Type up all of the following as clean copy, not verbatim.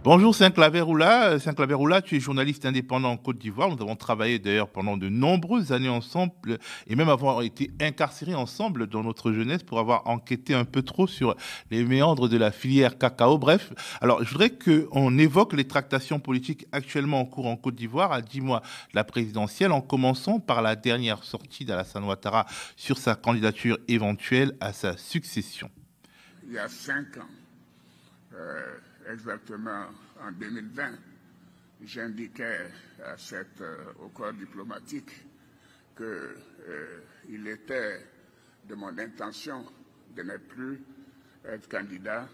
Bonjour Saint-Claver-Oula. Saint-Claver-Oula, tu es journaliste indépendant en Côte d'Ivoire. Nous avons travaillé d'ailleurs pendant de nombreuses années ensemble et même avoir été incarcérés ensemble dans notre jeunesse pour avoir enquêté un peu trop sur les méandres de la filière cacao. Bref, alors je voudrais qu'on évoque les tractations politiques actuellement en cours en Côte d'Ivoire à 10 mois de la présidentielle, en commençant par la dernière sortie d'Alassane Ouattara sur sa candidature éventuelle à sa succession. Il y a 5 ans, exactement en 2020, j'indiquais au corps diplomatique qu'il était de mon intention de ne plus être candidat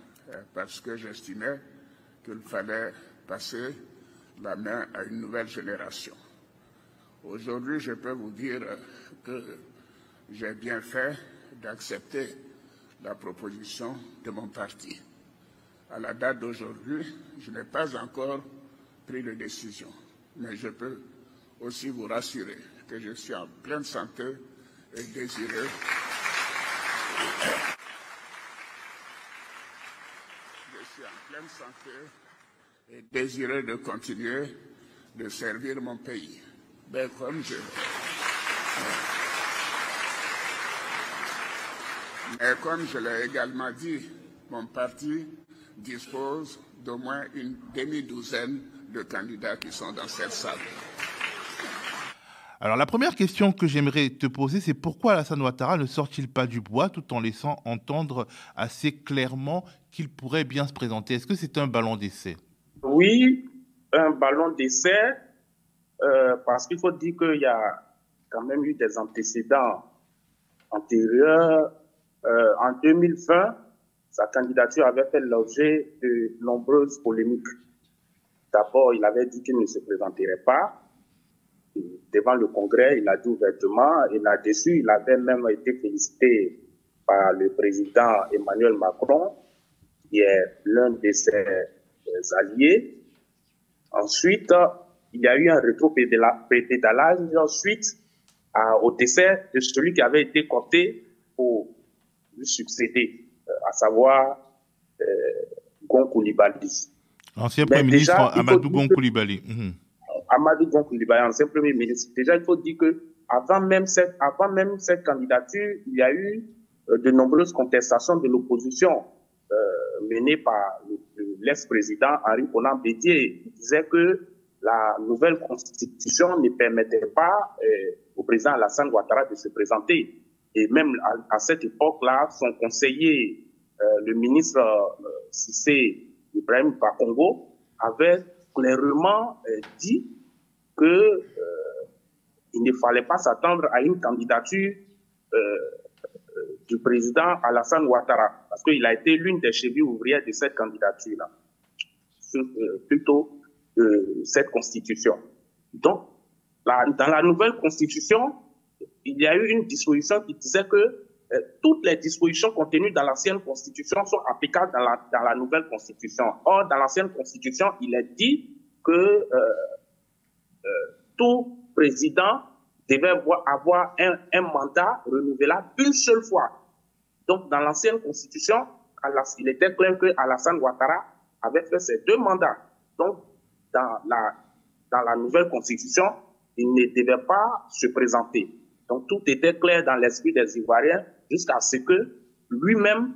parce que j'estimais qu'il fallait passer la main à une nouvelle génération. Aujourd'hui, je peux vous dire que j'ai bien fait d'accepter la proposition de mon parti. À la date d'aujourd'hui, je n'ai pas encore pris de décision, mais je peux aussi vous rassurer que je suis en pleine santé et désireux. Je suis en pleine santé et désireux de continuer de servir mon pays. Ben, mais comme je l'ai également dit, mon parti dispose d'au moins une demi-douzaine de candidats qui sont dans cette salle. Alors la première question que j'aimerais te poser, c'est pourquoi Alassane Ouattara ne sort-il pas du bois tout en laissant entendre assez clairement qu'il pourrait bien se présenter? Est-ce que c'est un ballon d'essai? Oui, un ballon d'essai, parce qu'il faut dire qu'il y a quand même eu des antécédents antérieurs. En 2020, sa candidature avait fait l'objet de nombreuses polémiques. D'abord, il avait dit qu'il ne se présenterait pas. Et devant le Congrès, il a dit ouvertement, et là-dessus, il avait même été félicité par le président Emmanuel Macron, qui est l'un de ses alliés. Ensuite, il y a eu un rétropédalage suite au décès de celui qui avait été coopté pour lui succéder, à savoir Gon Coulibaly. Ancien Premier ministre Amadou Gon Coulibaly. Amadou Gon Coulibaly, ancien Premier ministre. Déjà, il faut dire que avant même cette candidature, il y a eu de nombreuses contestations de l'opposition menées par l'ex-président Henri Konan Bédié. Il disait que la nouvelle constitution ne permettait pas au président Alassane Ouattara de se présenter. Et même à cette époque-là, son conseiller, le ministre Cissé Ibrahim Bakongo, avait clairement dit qu'il ne fallait pas s'attendre à une candidature du président Alassane Ouattara, parce qu'il a été l'une des chevilles ouvrières de cette candidature-là, plutôt cette constitution. Donc, dans la nouvelle constitution, il y a eu une disposition qui disait que toutes les dispositions contenues dans l'ancienne constitution sont applicables dans la nouvelle constitution. Or, dans l'ancienne constitution, il est dit que tout président devait avoir un mandat renouvelable une seule fois. Donc, dans l'ancienne constitution, il était clair que Alassane Ouattara avait fait ses 2 mandats. Donc, dans la nouvelle constitution, il ne devait pas se présenter. Donc, tout était clair dans l'esprit des Ivoiriens jusqu'à ce que lui-même,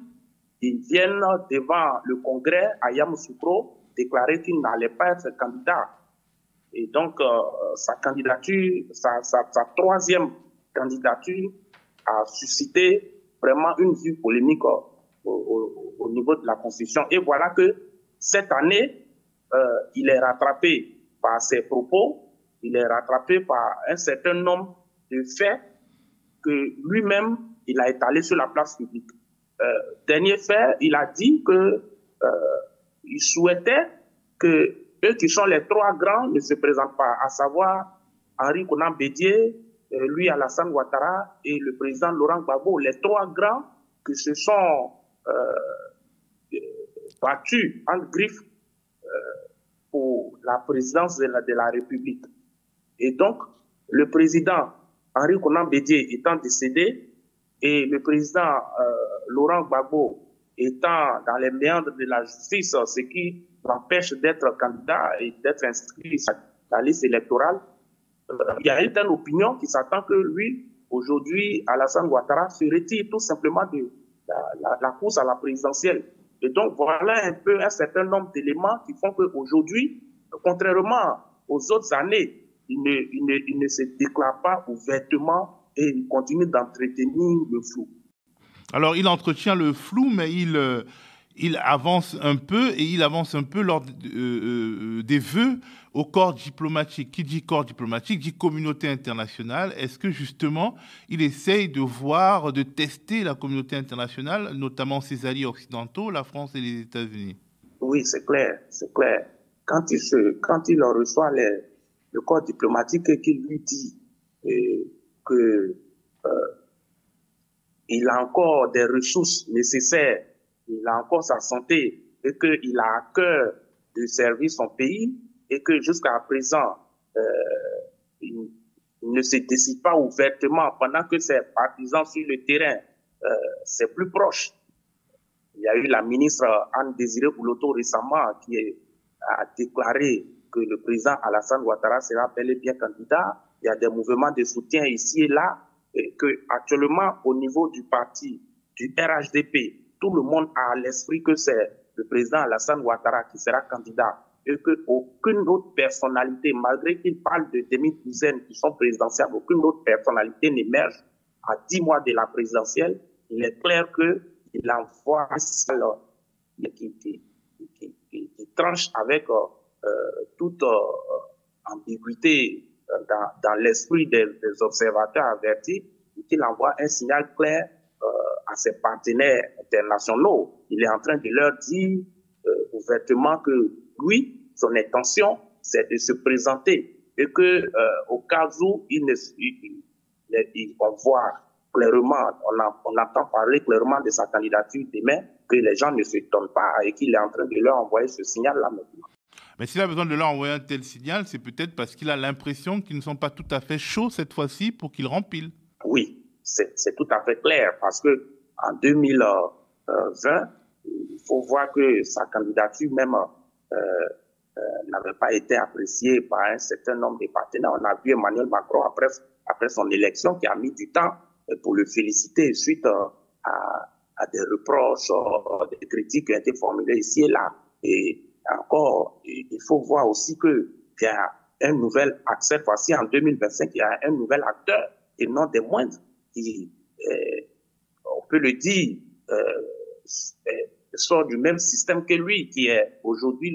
il vienne devant le Congrès à Yamoussoukro déclarer qu'il n'allait pas être candidat. Et donc, sa candidature, sa 3e candidature a suscité vraiment une vive polémique au niveau de la Constitution. Et voilà que cette année, il est rattrapé par ses propos, il est rattrapé par un certain nombre de faits que lui-même, il a étalé sur la place publique. Dernier fait, il a dit qu'il souhaitait que eux qui sont les 3 grands ne se présentent pas, à savoir Henri Konan Bédié, lui Alassane Ouattara et le président Laurent Gbagbo, les 3 grands qui se sont battus en griffe pour la présidence de la République. Et donc, le président Henri Konan Bédié étant décédé et le président Laurent Gbagbo étant dans les méandres de la justice, ce qui l'empêche d'être candidat et d'être inscrit sur la liste électorale, il y a une opinion qui s'attend que lui, aujourd'hui, Alassane Ouattara se retire tout simplement de la course à la présidentielle. Et donc, voilà un peu un certain nombre d'éléments qui font qu'aujourd'hui, contrairement aux autres années, il ne se déclare pas ouvertement et il continue d'entretenir le flou. Alors, il entretient le flou, mais il avance un peu, et il avance un peu lors des vœux au corps diplomatique. Qui dit corps diplomatique dit communauté internationale. Est-ce que justement, il essaye de voir, de tester la communauté internationale, notamment ses alliés occidentaux, la France et les États-Unis? Oui, c'est clair, c'est clair. Quand il reçoit le corps diplomatique et qu'il lui dit que il a encore des ressources nécessaires, il a encore sa santé et qu'il a à cœur de servir son pays et que jusqu'à présent, il ne se décide pas ouvertement pendant que ses partisans sur le terrain, c'est plus proche. Il y a eu la ministre Anne-Désirée Bouloto récemment qui a déclaré que le président Alassane Ouattara sera bel et bien candidat. Il y a des mouvements de soutien ici et là, et que actuellement au niveau du parti, du RHDP, tout le monde a à l'esprit que c'est le président Alassane Ouattara qui sera candidat et qu'aucune autre personnalité, malgré qu'il parle de demi-douzaine qui sont présidentielles, aucune autre personnalité n'émerge à 10 mois de la présidentielle. Il est clair qu'il envoie un signal qui tranche avec toute ambiguïté dans l'esprit des observateurs avertis, qu'il envoie un signal clair à ses partenaires internationaux. Il est en train de leur dire ouvertement que lui, son intention, c'est de se présenter et que au cas où on voit clairement, on entend parler clairement de sa candidature demain, que les gens ne s'étonnent pas et qu'il est en train de leur envoyer ce signal-là maintenant. Mais s'il a besoin de leur envoyer un tel signal, c'est peut-être parce qu'il a l'impression qu'ils ne sont pas tout à fait chauds cette fois-ci pour qu'ils remplissent. Oui, c'est tout à fait clair parce que en 2020, il faut voir que sa candidature même n'avait pas été appréciée par un certain nombre de partenaires. On a vu Emmanuel Macron après son élection qui a mis du temps pour le féliciter suite à des reproches, des critiques qui ont été formulées ici et là. Et encore, il faut voir aussi qu'il y a un nouvel acteur, voici en 2025, il y a un nouvel acteur, et non des moindres, qui, on peut le dire, sort du même système que lui, qui est aujourd'hui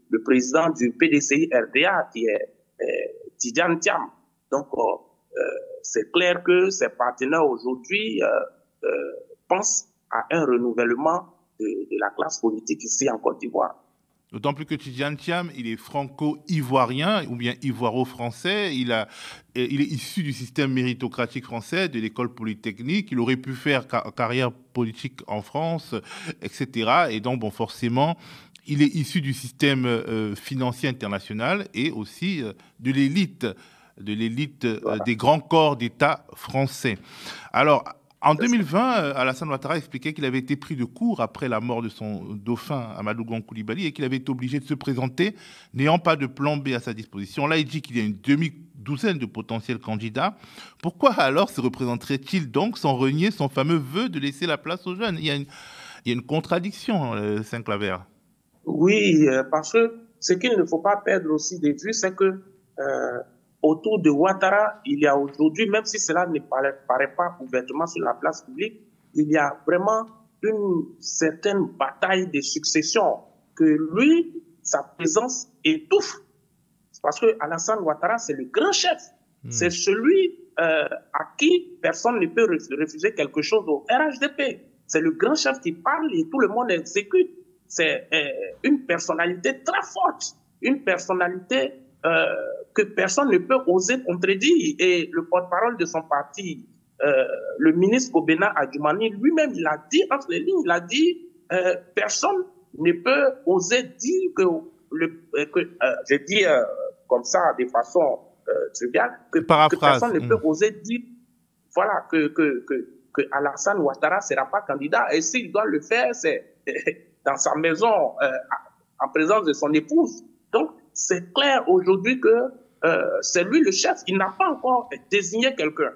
le président du PDCI RDA, qui est Tidjane Thiam. Donc, c'est clair que ses partenaires aujourd'hui pensent à un renouvellement de la classe politique ici en Côte d'Ivoire. D'autant plus que Tidjane Thiam, il est franco-ivoirien ou bien ivoiro-français. Il est issu du système méritocratique français, de l'école polytechnique. Il aurait pu faire carrière politique en France, etc. Et donc, bon, forcément, il est issu du système financier international et aussi de l'élite voilà, des grands corps d'État français. Alors, en 2020, Alassane Ouattara expliquait qu'il avait été pris de court après la mort de son dauphin Amadou Gon Coulibaly et qu'il avait été obligé de se présenter n'ayant pas de plan B à sa disposition. Là, il dit qu'il y a une demi-douzaine de potentiels candidats. Pourquoi alors se représenterait-il donc sans renier son fameux vœu de laisser la place aux jeunes? Il y a une contradiction, Saint-Claver. Oui, parce que ce qu'il ne faut pas perdre aussi de vue, c'est que autour de Ouattara, il y a aujourd'hui, même si cela ne paraît pas ouvertement sur la place publique, il y a vraiment une certaine bataille de succession que lui, sa présence étouffe. Parce que Alassane Ouattara, c'est le grand chef. C'est celui à qui personne ne peut refuser quelque chose au RHDP. C'est le grand chef qui parle et tout le monde exécute. C'est une personnalité très forte, une personnalité que personne ne peut oser contredire. Et le porte-parole de son parti, le ministre Gobena Adjoumani, lui-même, il a dit, entre les lignes, il a dit personne ne peut oser dire je dis comme ça, de façon triviale, que personne ne peut oser dire voilà, que Alassane Ouattara ne sera pas candidat. Et s'il doit le faire, c'est dans sa maison en présence de son épouse. Donc, c'est clair aujourd'hui que c'est lui le chef. Il n'a pas encore désigné quelqu'un.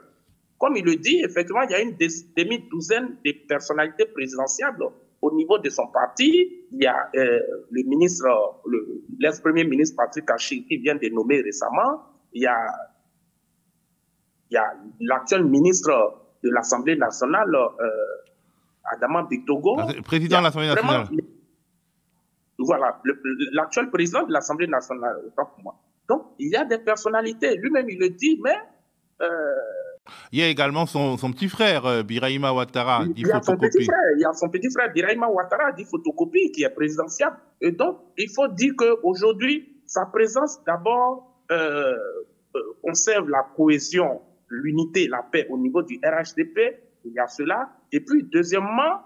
Comme il le dit, effectivement, il y a une demi-douzaine de personnalités présidentiables au niveau de son parti. Il y a le ministre, l'ex-premier ministre Patrick Achi qui vient de nommer récemment. Il y a l'actuel ministre de l'Assemblée nationale, Adama Bictogo. Président de l'Assemblée nationale. Voilà, l'actuel président de l'Assemblée nationale, autant pour moi. Donc, il y a des personnalités. Lui-même, il le dit, mais... il y a également son petit frère, Birahima Ouattara, dit photocopie. Il y a son petit frère, Birahima Ouattara, dit photocopie, qui est présidentiable. Et donc, il faut dire qu'aujourd'hui, sa présence, d'abord, conserve la cohésion, l'unité, la paix au niveau du RHDP. Il y a cela. Et puis, deuxièmement,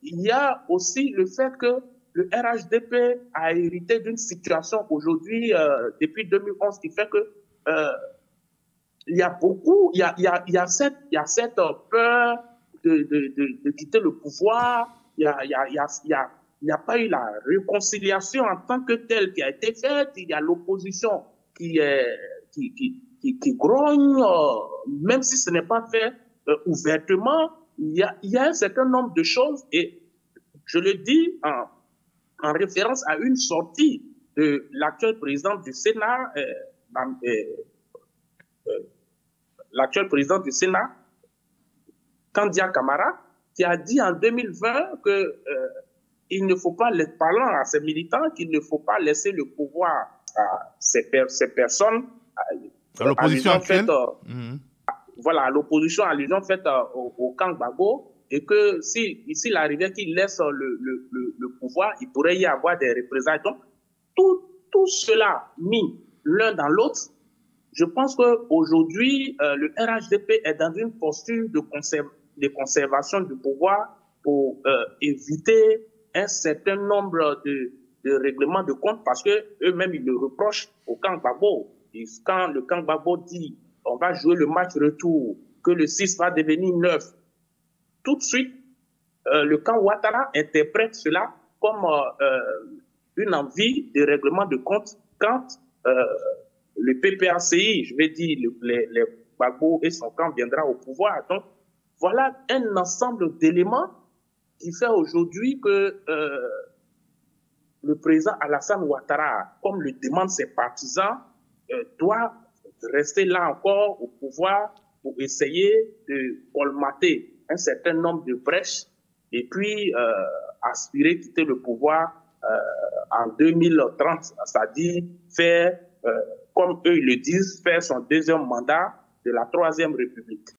il y a aussi le fait que le RHDP a hérité d'une situation aujourd'hui, depuis 2011, qui fait que il y a beaucoup, il y a cette peur de quitter le pouvoir. Il n'y a pas eu la réconciliation en tant que telle qui a été faite. Il y a l'opposition qui grogne, même si ce n'est pas fait ouvertement. Il y a un certain nombre de choses, et je le dis en référence à une sortie de l'actuel président du Sénat, Kandia Camara, qui a dit en 2020 qu'il ne faut pas, parlant à ses militants, qu'il ne faut pas laisser le pouvoir à ces personnes. À l'opposition actuelle. Voilà, à l'opposition, allusion faite au camp Gbagbo, et que s'il arrivait qu'il laisse le pouvoir, il pourrait y avoir des représailles. Donc, tout cela mis l'un dans l'autre, je pense qu'aujourd'hui, le RHDP est dans une posture de conservation du pouvoir pour éviter un certain nombre de règlements de compte, parce qu'eux-mêmes, ils le reprochent au camp Gbagbo. Et quand le camp Gbagbo dit on va jouer le match retour, que le 6 va devenir 9, tout de suite, le camp Ouattara interprète cela comme une envie de règlement de compte quand le PPACI, je vais dire, les Gbagbo et son camp viendra au pouvoir. Donc, voilà un ensemble d'éléments qui fait aujourd'hui que le président Alassane Ouattara, comme le demandent ses partisans, doit rester là encore au pouvoir pour essayer de colmater un certain nombre de brèches et puis aspirer quitter le pouvoir en 2030, c'est-à-dire faire, comme eux ils le disent, faire son deuxième mandat de la Troisième République.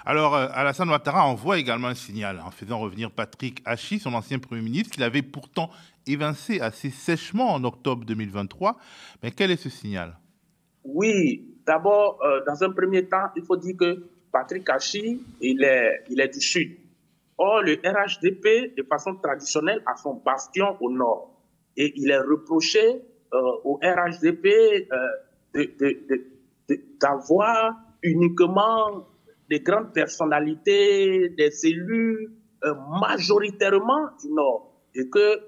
Alors, Alassane Ouattara envoie également un signal en faisant revenir Patrick Achi, son ancien Premier ministre, qu'il avait pourtant évincé assez sèchement en octobre 2023. Mais quel est ce signal? Oui, d'abord, dans un premier temps, il faut dire que Patrick Achi, il est du Sud. Or, le RHDP, de façon traditionnelle, a son bastion au Nord. Et il est reproché au RHDP d'avoir uniquement des grandes personnalités, des élus majoritairement du Nord. Et que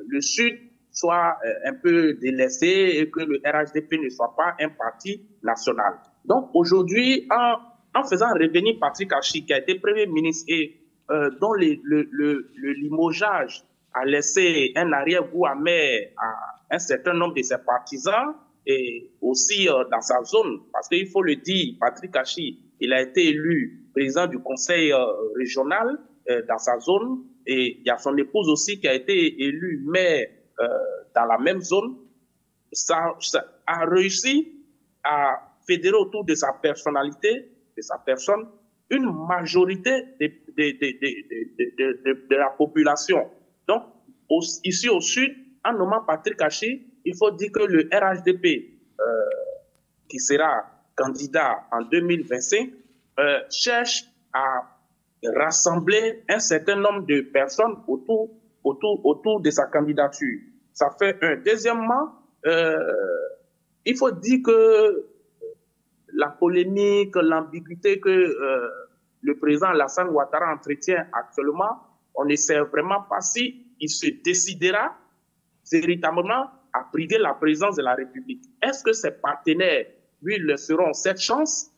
le Sud soit un peu délaissé et que le RHDP ne soit pas un parti national. Donc aujourd'hui, en faisant revenir Patrick Achi, qui a été Premier ministre et dont le limogeage a laissé un arrière-goût amer à un certain nombre de ses partisans et aussi dans sa zone, parce qu'il faut le dire, Patrick Achi, il a été élu président du conseil régional dans sa zone, et il y a son épouse aussi qui a été élue maire dans la même zone. Ça a réussi à fédérer autour de sa personnalité, de sa personne, une majorité de la population. Donc, ici au Sud, en nommant Patrick Achi, il faut dire que le RHDP, qui sera candidat en 2025, cherche à rassembler un certain nombre de personnes autour de sa candidature. Ça fait un. Deuxièmement, il faut dire que la polémique, l'ambiguïté que le président Alassane Ouattara entretient actuellement on ne sait vraiment pas si il se décidera véritablement à priver la présidence de la République. Est-ce que ses partenaires lui laisseront cette chance?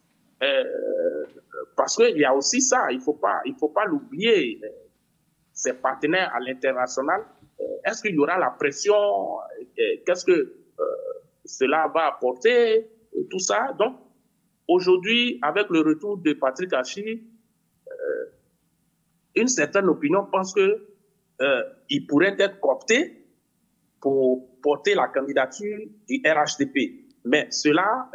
Parce qu'il y a aussi ça, il faut pas l'oublier. Ses partenaires à l'international, est-ce qu'il y aura la pression? Qu'est-ce que cela va apporter? Tout ça. Donc, aujourd'hui, avec le retour de Patrick Achi, une certaine opinion pense qu'il pourrait être coopté pour porter la candidature du RHDP. Mais cela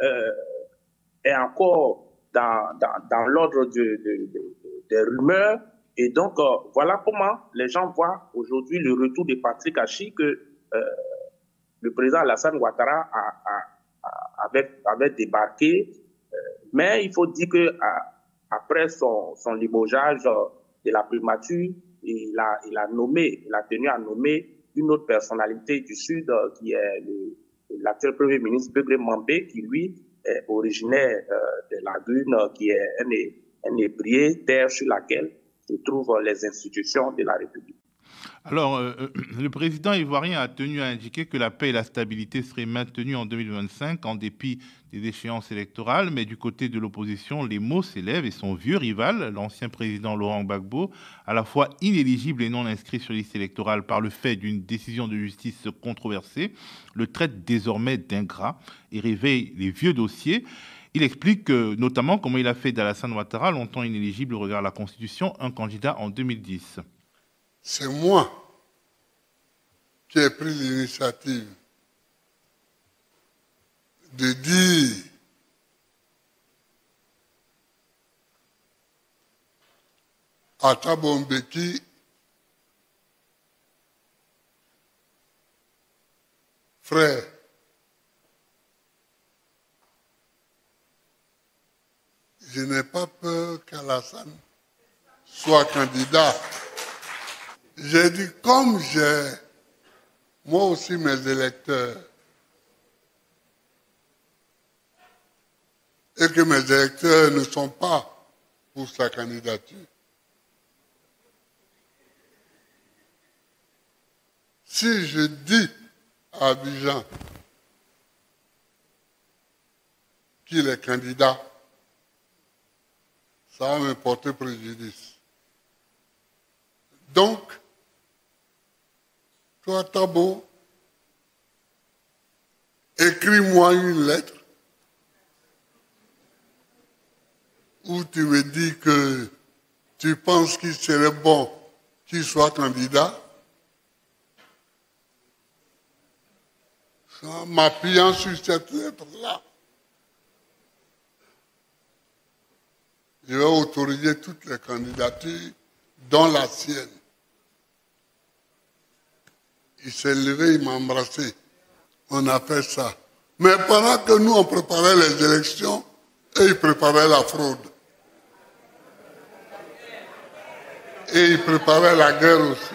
est encore dans l'ordre des rumeurs. Et donc, voilà comment les gens voient aujourd'hui le retour de Patrick Achi que le président Alassane Ouattara avait débarqué. Mais il faut dire qu'après son limogeage de la primature, il a tenu à nommer une autre personnalité du Sud qui est l'actuel Premier ministre Begré Mambé, qui lui est originaire de la Lagune, qui est un ébrier, terre sur laquelle se trouvent les institutions de la République. Alors, le président ivoirien a tenu à indiquer que la paix et la stabilité seraient maintenues en 2025 en dépit des échéances électorales, mais du côté de l'opposition, les mots s'élèvent et son vieux rival, l'ancien président Laurent Gbagbo, à la fois inéligible et non inscrit sur liste électorale par le fait d'une décision de justice controversée, le traite désormais d'ingrat et réveille les vieux dossiers. Il explique notamment comment il a fait d'Alassane Ouattara, longtemps inéligible au regard de la Constitution, un candidat en 2010. C'est moi qui ai pris l'initiative de dire à Thabo Mbeki, frère, je n'ai pas peur qu'Alassane soit candidat. J'ai dit, comme j'ai moi aussi mes électeurs, et que mes électeurs ne sont pas pour sa candidature, si je dis à Abidjan qu'il est candidat, ça va me porter préjudice. Donc, toi, Thabo, écris-moi une lettre où tu me dis que tu penses qu'il serait bon qu'il soit candidat. En m'appuyant sur cette lettre-là, je vais autoriser toutes les candidatures, dont la sienne. Il s'est levé, il m'a embrassé. On a fait ça. Mais pendant que nous, on préparait les élections, et ils préparaient la fraude. Et ils préparaient la guerre aussi.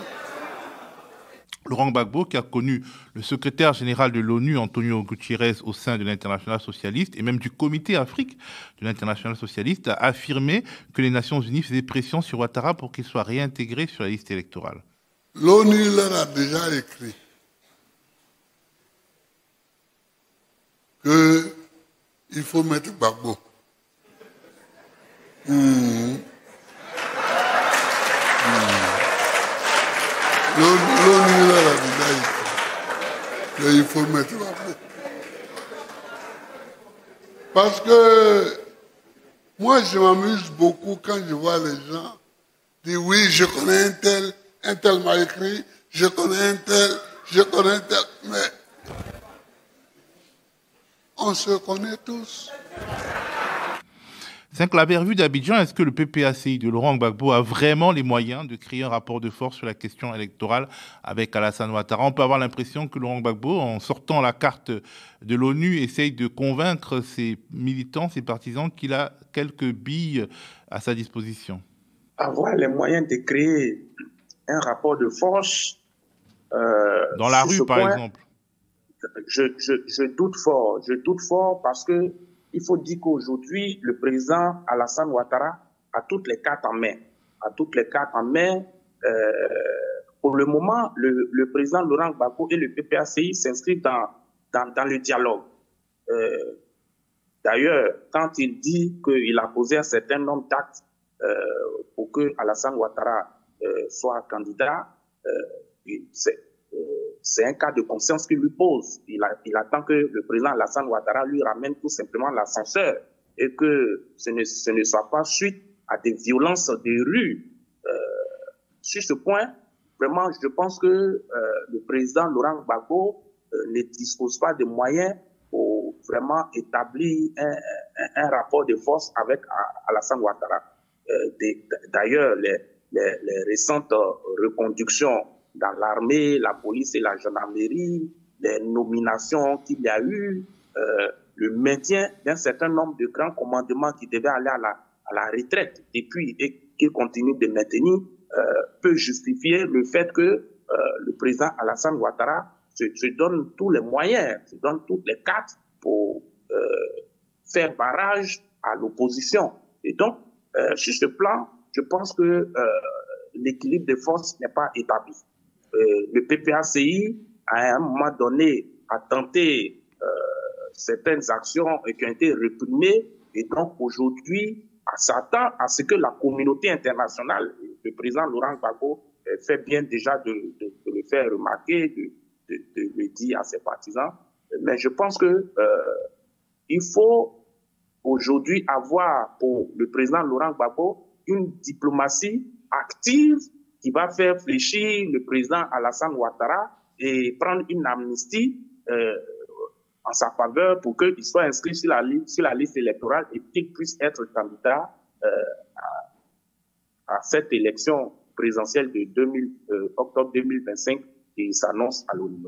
Laurent Gbagbo, qui a connu le secrétaire général de l'ONU, Antonio Guterres, au sein de l'Internationale socialiste, et même du Comité Afrique de l'Internationale socialiste, a affirmé que les Nations unies faisaient pression sur Ouattara pour qu'il soit réintégré sur la liste électorale. L'ONU leur a déjà écrit qu'il faut mettre Gbagbo. L'ONU leur a déjà écrit qu'il faut mettre Gbagbo. Parce que moi, je m'amuse beaucoup quand je vois les gens dire oui, je connais un tel m'a écrit, je connais un tel, mais on se connaît tous. Saint-Claver d'Abidjan, est-ce que le PPACI de Laurent Gbagbo a vraiment les moyens de créer un rapport de force sur la question électorale avec Alassane Ouattara? On peut avoir l'impression que Laurent Gbagbo, en sortant la carte de l'ONU, essaye de convaincre ses militants, ses partisans qu'il a quelques billes à sa disposition. Avoir les moyens de créer un rapport de force... dans la rue, par exemple. Je doute fort parce que il faut dire qu'aujourd'hui, le président Alassane Ouattara a toutes les cartes en main. pour le moment, le président Laurent Gbagbo et le PPACI s'inscrivent dans le dialogue. D'ailleurs, quand il dit qu'il a posé un certain nombre d'actes pour que Alassane Ouattara soit candidat, c'est un cas de conscience qu'il lui pose. Il attend que le président Alassane Ouattara lui ramène tout simplement l'ascenseur et que ce ne soit pas suite à des violences de rue. Sur ce point, vraiment, je pense que le président Laurent Gbagbo ne dispose pas de moyens pour vraiment établir un rapport de force avec Alassane Ouattara. D'ailleurs, les récentes reconductions dans l'armée, la police et la gendarmerie, les nominations qu'il y a eu, le maintien d'un certain nombre de grands commandements qui devaient aller à la retraite depuis et qu'il continue de maintenir, peut justifier le fait que le président Alassane Ouattara se donne tous les moyens, se donne toutes les cartes pour faire barrage à l'opposition. Et donc, sur ce plan, je pense que l'équilibre des forces n'est pas établi. Le PPACI, à un moment donné, a tenté certaines actions qui ont été réprimées, et donc aujourd'hui, s'attend à ce que la communauté internationale, le président Laurent Gbagbo fait bien déjà de le faire remarquer, de le dire à ses partisans. Mais je pense que il faut aujourd'hui avoir pour le président Laurent Gbagbo une diplomatie active qui va faire fléchir le président Alassane Ouattara et prendre une amnistie en sa faveur pour qu'il soit inscrit sur la liste électorale et qu'il puisse être candidat à cette élection présidentielle de octobre 2025 qui s'annonce à l'ONU.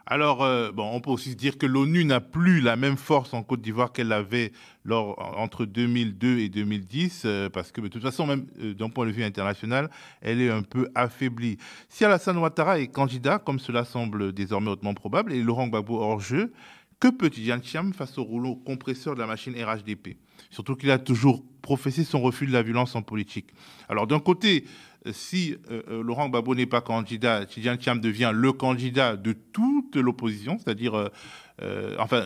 Alors, on peut aussi se dire que l'ONU n'a plus la même force en Côte d'Ivoire qu'elle avait entre 2002 et 2010, parce que de toute façon, même d'un point de vue international, elle est un peu affaiblie. Si Alassane Ouattara est candidat, comme cela semble désormais hautement probable, et Laurent Gbagbo hors jeu, que peut Tidjane Thiam face au rouleau compresseur de la machine RHDP? Surtout qu'il a toujours professé son refus de la violence en politique. Alors d'un côté, si Laurent Gbagbo n'est pas candidat, Tidjane Thiam devient le candidat de toute l'opposition, c'est-à-dire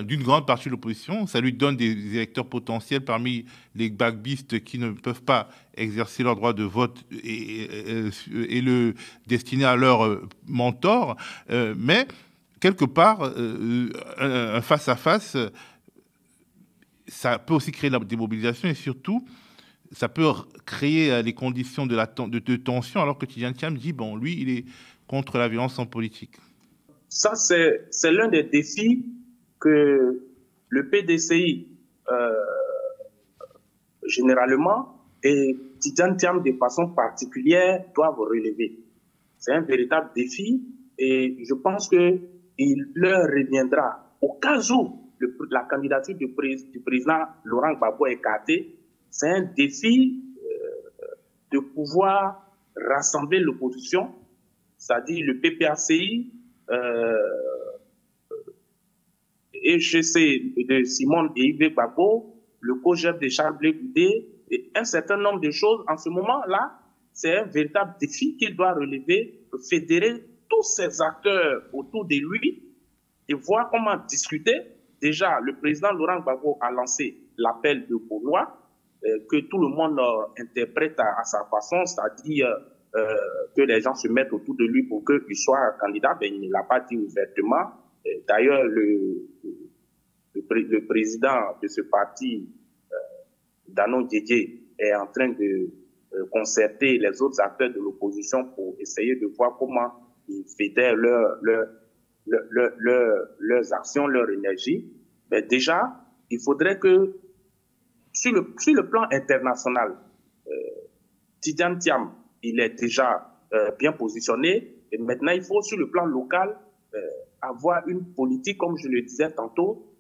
d'une grande partie de l'opposition. Ça lui donne des électeurs potentiels parmi les bagbistes qui ne peuvent pas exercer leur droit de vote et le destiner à leur mentor. Mais quelque part, un face-à-face, ça peut aussi créer de la démobilisation et surtout, ça peut créer les conditions de tension, alors que Tidjane Thiam dit, lui, il est contre la violence en politique. Ça, c'est l'un des défis que le PDCI, généralement, et Tidjane Thiam, de façon particulière, doivent relever. C'est un véritable défi et je pense qu'il leur reviendra, au cas où la candidature du président Laurent Gbagbo est écartée, c'est un défi de pouvoir rassembler l'opposition, c'est-à-dire le PPACI, EGC de Simone et Yves Gbagbo, le COJEP de Charles Blé Goudé, et un certain nombre de choses. En ce moment-là, c'est un véritable défi qu'il doit relever, fédérer tous ces acteurs autour de lui et voir comment discuter. Déjà, le président Laurent Gbagbo a lancé l'appel de Gaulois, que tout le monde interprète à sa façon, c'est-à-dire que les gens se mettent autour de lui pour qu'il soit candidat. Il ne l'a pas dit ouvertement. D'ailleurs, le président de ce parti, Danon Diédié, est en train de concerter les autres acteurs de l'opposition pour essayer de voir comment ils fédèrent leurs actions, leur énergie. Mais déjà, il faudrait que, sur le plan international, Tidjane Thiam, il est déjà bien positionné. Et maintenant, il faut, sur le plan local, avoir une politique, comme je le disais tantôt,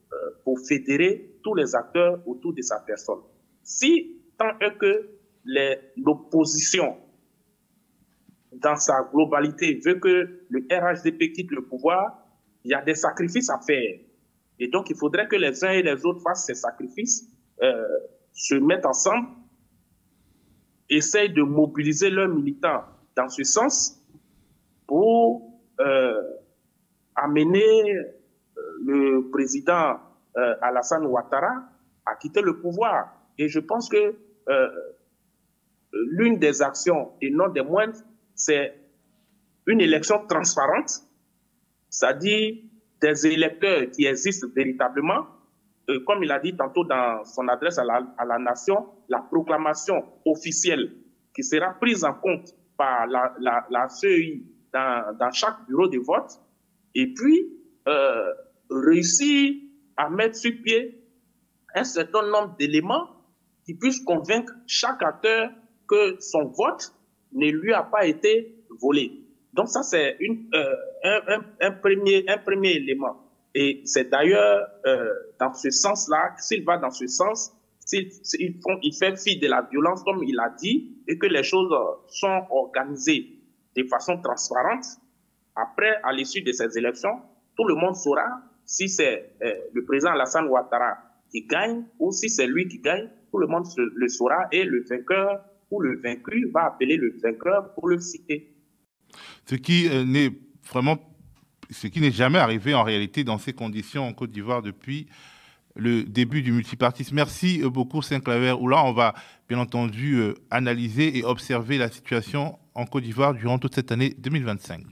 pour fédérer tous les acteurs autour de sa personne. Si, tant que l'opposition, dans sa globalité, veut que le RHDP quitte le pouvoir, il y a des sacrifices à faire. Et donc, il faudrait que les uns et les autres fassent ces sacrifices, se mettent ensemble, essayent de mobiliser leurs militants dans ce sens pour amener le président Alassane Ouattara à quitter le pouvoir. Et je pense que l'une des actions, et non des moindres, c'est une élection transparente, c'est-à-dire des électeurs qui existent véritablement. Comme il a dit tantôt dans son adresse à la nation, la proclamation officielle qui sera prise en compte par la CEI dans chaque bureau de vote, et puis réussir à mettre sur pied un certain nombre d'éléments qui puissent convaincre chaque acteur que son vote ne lui a pas été volé. Donc ça, c'est un premier élément. Et c'est d'ailleurs dans ce sens-là, s'il va dans ce sens, il fait fi de la violence, comme il a dit, et que les choses sont organisées de façon transparente, après, à l'issue de ces élections, tout le monde saura si c'est le président Alassane Ouattara qui gagne ou si c'est lui qui gagne. Tout le monde le saura et le vainqueur ou le vaincu va appeler le vainqueur pour le citer. Ce qui n'est jamais arrivé en réalité dans ces conditions en Côte d'Ivoire depuis le début du multipartisme. Merci beaucoup, Saint-Claver Oula. On va bien entendu analyser et observer la situation en Côte d'Ivoire durant toute cette année 2025.